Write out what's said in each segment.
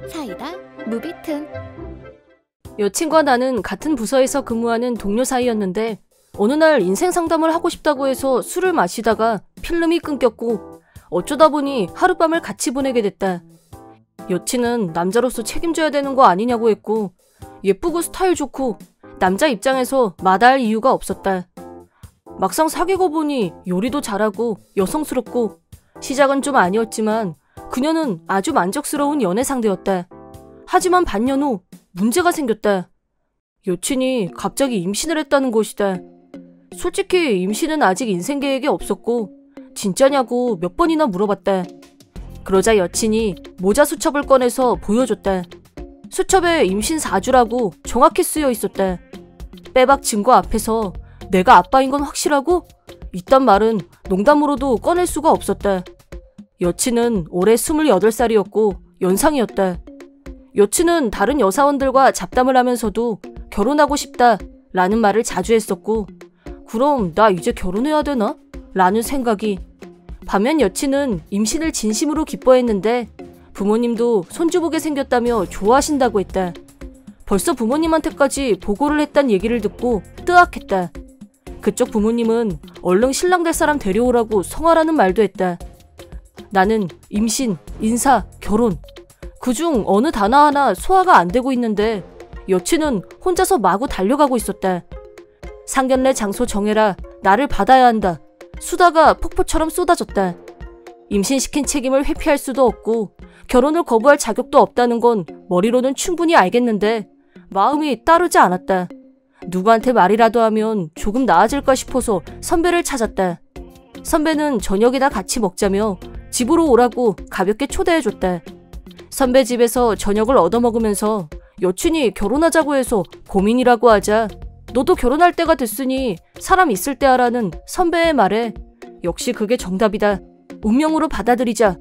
사이다 무비튼. 여친과 나는 같은 부서에서 근무하는 동료 사이였는데 어느 날 인생 상담을 하고 싶다고 해서 술을 마시다가 필름이 끊겼고 어쩌다 보니 하룻밤을 같이 보내게 됐다. 여친은 남자로서 책임져야 되는 거 아니냐고 했고 예쁘고 스타일 좋고 남자 입장에서 마다할 이유가 없었다. 막상 사귀고 보니 요리도 잘하고 여성스럽고 시작은 좀 아니었지만 그녀는 아주 만족스러운 연애 상대였다. 하지만 반년 후 문제가 생겼다. 여친이 갑자기 임신을 했다는 것이다. 솔직히 임신은 아직 인생 계획에 없었고 진짜냐고 몇 번이나 물어봤다. 그러자 여친이 모자 수첩을 꺼내서 보여줬다. 수첩에 임신 4주라고 정확히 쓰여 있었다. 빼박 증거 앞에서 내가 아빠인 건 확실하고? 이딴 말은 농담으로도 꺼낼 수가 없었다. 여친은 올해 28살이었고 연상이었다. 여친은 다른 여사원들과 잡담을 하면서도 결혼하고 싶다 라는 말을 자주 했었고 그럼 나 이제 결혼해야 되나? 라는 생각이. 반면 여친은 임신을 진심으로 기뻐했는데 부모님도 손주 보게 생겼다며 좋아하신다고 했다. 벌써 부모님한테까지 보고를 했단 얘기를 듣고 뜨악했다. 그쪽 부모님은 얼른 신랑 될 사람 데려오라고 성화라는 말도 했다. 나는 임신, 인사, 결혼 그중 어느 단어 하나 소화가 안 되고 있는데 여친은 혼자서 마구 달려가고 있었다. 상견례 장소 정해라. 나를 받아야 한다. 수다가 폭포처럼 쏟아졌다. 임신시킨 책임을 회피할 수도 없고 결혼을 거부할 자격도 없다는 건 머리로는 충분히 알겠는데 마음이 따르지 않았다. 누구한테 말이라도 하면 조금 나아질까 싶어서 선배를 찾았다. 선배는 저녁이나 같이 먹자며 집으로 오라고 가볍게 초대해줬다. 선배 집에서 저녁을 얻어먹으면서 여친이 결혼하자고 해서 고민이라고 하자 너도 결혼할 때가 됐으니 사람 있을 때 하라는 선배의 말에 역시 그게 정답이다. 운명으로 받아들이자.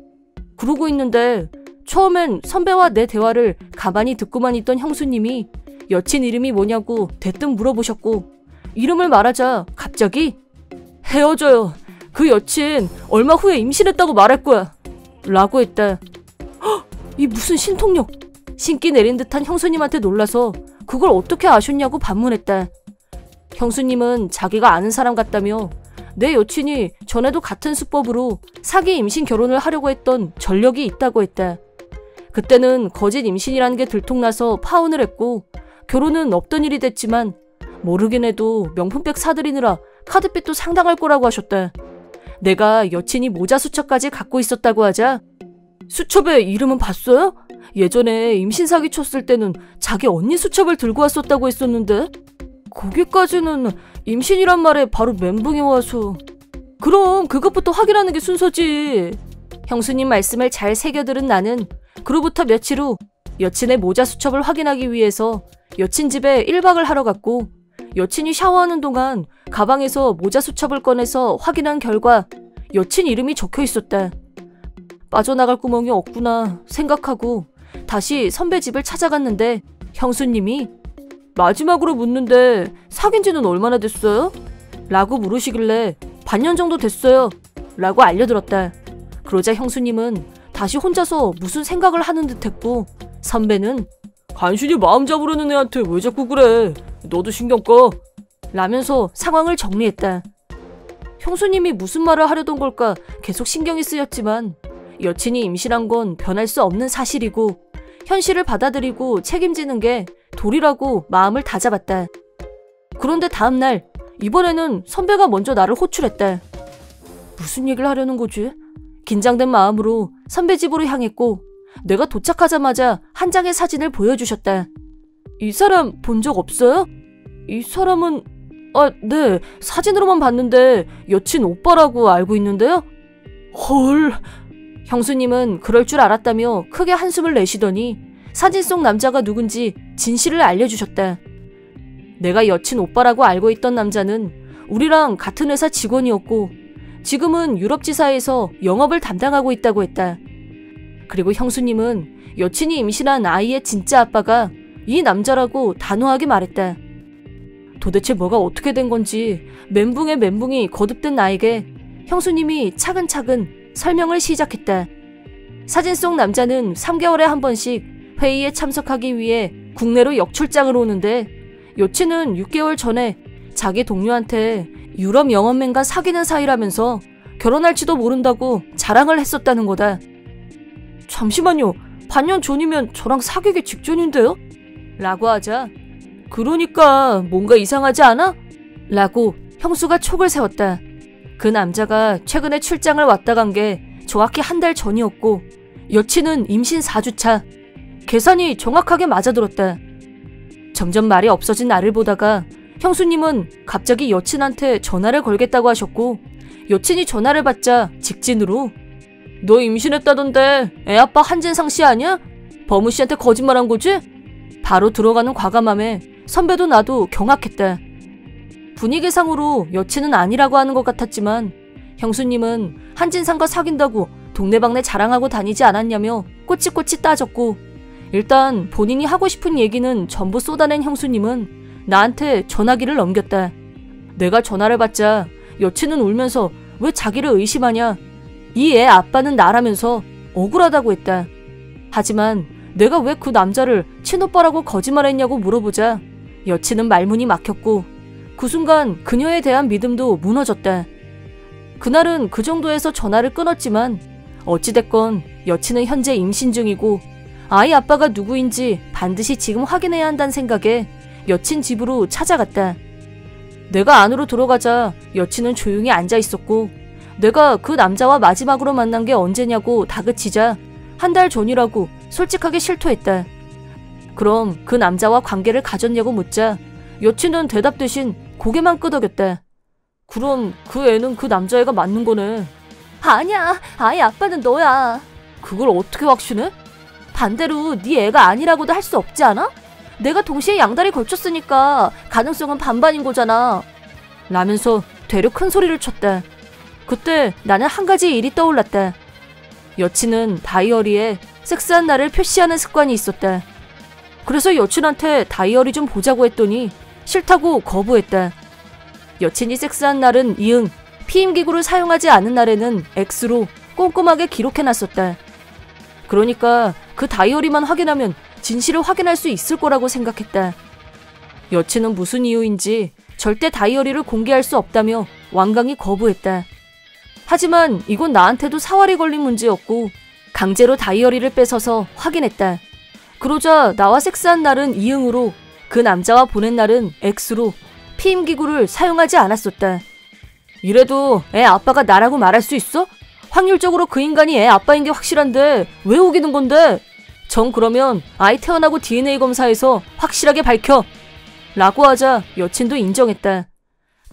그러고 있는데 처음엔 선배와 내 대화를 가만히 듣고만 있던 형수님이 여친 이름이 뭐냐고 대뜸 물어보셨고 이름을 말하자 갑자기 헤어져요. 그 여친 얼마 후에 임신했다고 말할 거야. 라고 했다. 헉! 이 무슨 신통력. 신기 내린 듯한 형수님한테 놀라서 그걸 어떻게 아셨냐고 반문했다. 형수님은 자기가 아는 사람 같다며 내 여친이 전에도 같은 수법으로 사기 임신 결혼을 하려고 했던 전력이 있다고 했다. 그때는 거짓 임신이라는 게 들통나서 파혼을 했고 결혼은 없던 일이 됐지만 모르긴 해도 명품백 사들이느라 카드빚도 상당할 거라고 하셨다. 내가 여친이 모자 수첩까지 갖고 있었다고 하자 수첩의 이름은 봤어요? 예전에 임신 사기 쳤을 때는 자기 언니 수첩을 들고 왔었다고 했었는데 거기까지는 임신이란 말에 바로 멘붕이 와서. 그럼 그것부터 확인하는 게 순서지. 형수님 말씀을 잘 새겨들은 나는 그로부터 며칠 후 여친의 모자 수첩을 확인하기 위해서 여친 집에 1박을 하러 갔고 여친이 샤워하는 동안 가방에서 모자 수첩을 꺼내서 확인한 결과 여친 이름이 적혀 있었다. 빠져나갈 구멍이 없구나 생각하고 다시 선배 집을 찾아갔는데 형수님이 마지막으로 묻는데 사귄 지는 얼마나 됐어요? 라고 물으시길래 반년 정도 됐어요. 라고 알려들었다. 그러자 형수님은 다시 혼자서 무슨 생각을 하는 듯 했고 선배는 간신히 마음 잡으려는 애한테 왜 자꾸 그래? 너도 신경 꺼. 라면서 상황을 정리했다. 형수님이 무슨 말을 하려던 걸까 계속 신경이 쓰였지만 여친이 임신한 건 변할 수 없는 사실이고 현실을 받아들이고 책임지는 게 도리라고 마음을 다잡았다. 그런데 다음날 이번에는 선배가 먼저 나를 호출했다. 무슨 얘기를 하려는 거지? 긴장된 마음으로 선배 집으로 향했고 내가 도착하자마자 한 장의 사진을 보여주셨다. 이 사람 본 적 없어요? 이 사람은 네, 사진으로만 봤는데 여친 오빠라고 알고 있는데요? 헐. 형수님은 그럴 줄 알았다며 크게 한숨을 내쉬더니 사진 속 남자가 누군지 진실을 알려주셨다. 내가 여친 오빠라고 알고 있던 남자는 우리랑 같은 회사 직원이었고 지금은 유럽 지사에서 영업을 담당하고 있다고 했다. 그리고 형수님은 여친이 임신한 아이의 진짜 아빠가 이 남자라고 단호하게 말했다. 도대체 뭐가 어떻게 된 건지 멘붕에 멘붕이 거듭된 나에게 형수님이 차근차근 설명을 시작했다. 사진 속 남자는 3개월에 한 번씩 회의에 참석하기 위해 국내로 역출장을 오는데 여친은 6개월 전에 자기 동료한테 유럽 영업맨과 사귀는 사이라면서 결혼할지도 모른다고 자랑을 했었다는 거다. 잠시만요. 반년 전이면 저랑 사귀기 직전인데요? 라고 하자 그러니까 뭔가 이상하지 않아? 라고 형수가 촉을 세웠다. 그 남자가 최근에 출장을 왔다 간 게 정확히 한 달 전이었고 여친은 임신 4주차. 계산이 정확하게 맞아들었다. 점점 말이 없어진 나를 보다가 형수님은 갑자기 여친한테 전화를 걸겠다고 하셨고 여친이 전화를 받자 직진으로 너 임신했다던데 애아빠 한진상 씨 아니야? 버무 씨한테 거짓말한 거지? 바로 들어가는 과감함에 선배도 나도 경악했다. 분위기상으로 여친은 아니라고 하는 것 같았지만 형수님은 한진상과 사귄다고 동네방네 자랑하고 다니지 않았냐며 꼬치꼬치 따졌고 일단 본인이 하고 싶은 얘기는 전부 쏟아낸 형수님은 나한테 전화기를 넘겼다. 내가 전화를 받자 여친은 울면서 왜 자기를 의심하냐, 이 애 아빠는 나라면서 억울하다고 했다. 하지만 내가 왜 그 남자를 친오빠라고 거짓말했냐고 물어보자 여친은 말문이 막혔고 그 순간 그녀에 대한 믿음도 무너졌다. 그날은 그 정도에서 전화를 끊었지만 어찌됐건 여친은 현재 임신 중이고 아이 아빠가 누구인지 반드시 지금 확인해야 한다는 생각에 여친 집으로 찾아갔다. 내가 안으로 들어가자 여친은 조용히 앉아있었고 내가 그 남자와 마지막으로 만난 게 언제냐고 다그치자 한 달 전이라고 솔직하게 실토했다. 그럼 그 남자와 관계를 가졌냐고 묻자 여친은 대답 대신 고개만 끄덕였다. 그럼 그 애는 그 남자애가 맞는 거네. 아니야, 아이 아빠는 너야. 그걸 어떻게 확신해? 반대로 네 애가 아니라고도 할 수 없지 않아? 내가 동시에 양다리 걸쳤으니까 가능성은 반반인 거잖아. 라면서 되려 큰 소리를 쳤다. 그때 나는 한 가지 일이 떠올랐다. 여친은 다이어리에 섹스한 날을 표시하는 습관이 있었다. 그래서 여친한테 다이어리 좀 보자고 했더니 싫다고 거부했다. 여친이 섹스한 날은 이응, 피임기구를 사용하지 않은 날에는 X로 꼼꼼하게 기록해놨었다. 그러니까 그 다이어리만 확인하면 진실을 확인할 수 있을 거라고 생각했다. 여친은 무슨 이유인지 절대 다이어리를 공개할 수 없다며 완강히 거부했다. 하지만 이건 나한테도 사활이 걸린 문제였고 강제로 다이어리를 뺏어서 확인했다. 그러자 나와 섹스한 날은 이응으로 그 남자와 보낸 날은 X로 피임기구를 사용하지 않았었다. 이래도 애 아빠가 나라고 말할 수 있어? 확률적으로 그 인간이 애 아빠인 게 확실한데 왜 우기는 건데? 정 그러면 아이 태어나고 DNA 검사에서 확실하게 밝혀! 라고 하자 여친도 인정했다.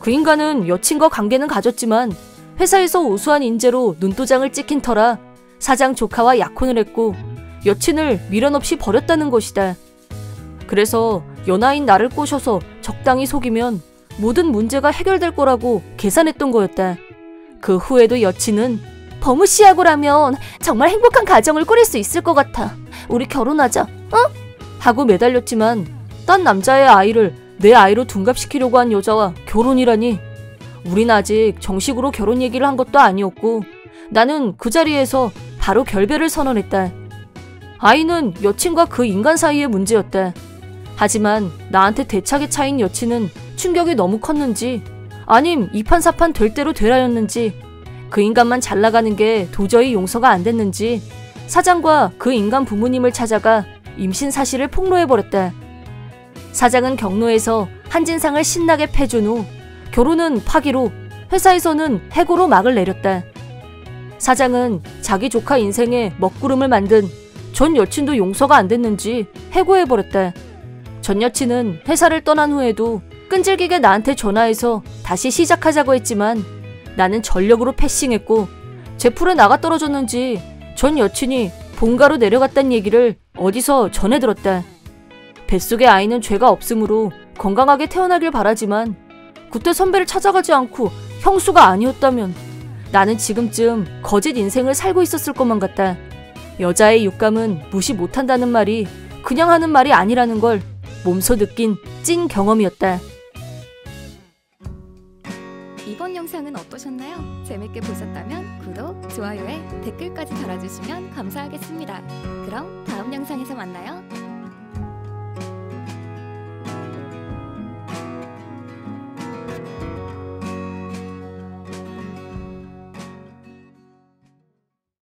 그 인간은 여친과 관계는 가졌지만 회사에서 우수한 인재로 눈도장을 찍힌 터라 사장 조카와 약혼을 했고 여친을 미련 없이 버렸다는 것이다. 그래서 연하인 나를 꼬셔서 적당히 속이면 모든 문제가 해결될 거라고 계산했던 거였다. 그 후에도 여친은 버무 씨하고라면 정말 행복한 가정을 꾸릴 수 있을 것 같아. 우리 결혼하자, 어? 하고 매달렸지만 딴 남자의 아이를 내 아이로 둔갑시키려고 한 여자와 결혼이라니. 우린 아직 정식으로 결혼 얘기를 한 것도 아니었고 나는 그 자리에서 바로 결별을 선언했다. 아이는 여친과 그 인간 사이의 문제였다. 하지만 나한테 대차게 차인 여친은 충격이 너무 컸는지 아님 이판사판 될 대로 되라였는지 그 인간만 잘 나가는 게 도저히 용서가 안 됐는지 사장과 그 인간 부모님을 찾아가 임신 사실을 폭로해버렸다. 사장은 경로에서 한진상을 신나게 패준 후 결혼은 파기로 회사에서는 해고로 막을 내렸다. 사장은 자기 조카 인생에 먹구름을 만든 전 여친도 용서가 안 됐는지 해고해버렸다. 전 여친은 회사를 떠난 후에도 끈질기게 나한테 전화해서 다시 시작하자고 했지만 나는 전력으로 패싱했고 제풀에 나가 떨어졌는지 전 여친이 본가로 내려갔다는 얘기를 어디서 전해 들었다. 뱃속의 아이는 죄가 없으므로 건강하게 태어나길 바라지만 그때 선배를 찾아가지 않고 형수가 아니었다면 나는 지금쯤 거짓 인생을 살고 있었을 것만 같다. 여자의 육감은 무시 못한다는 말이 그냥 하는 말이 아니라는 걸 몸소 느낀 찐 경험이었다. 이번 영상 영상은 어떠셨나요? 재밌게 보셨다면 구독, 좋아요에 댓글까지 달아주시면 감사하겠습니다. 그럼 다음 영상에서 만나요.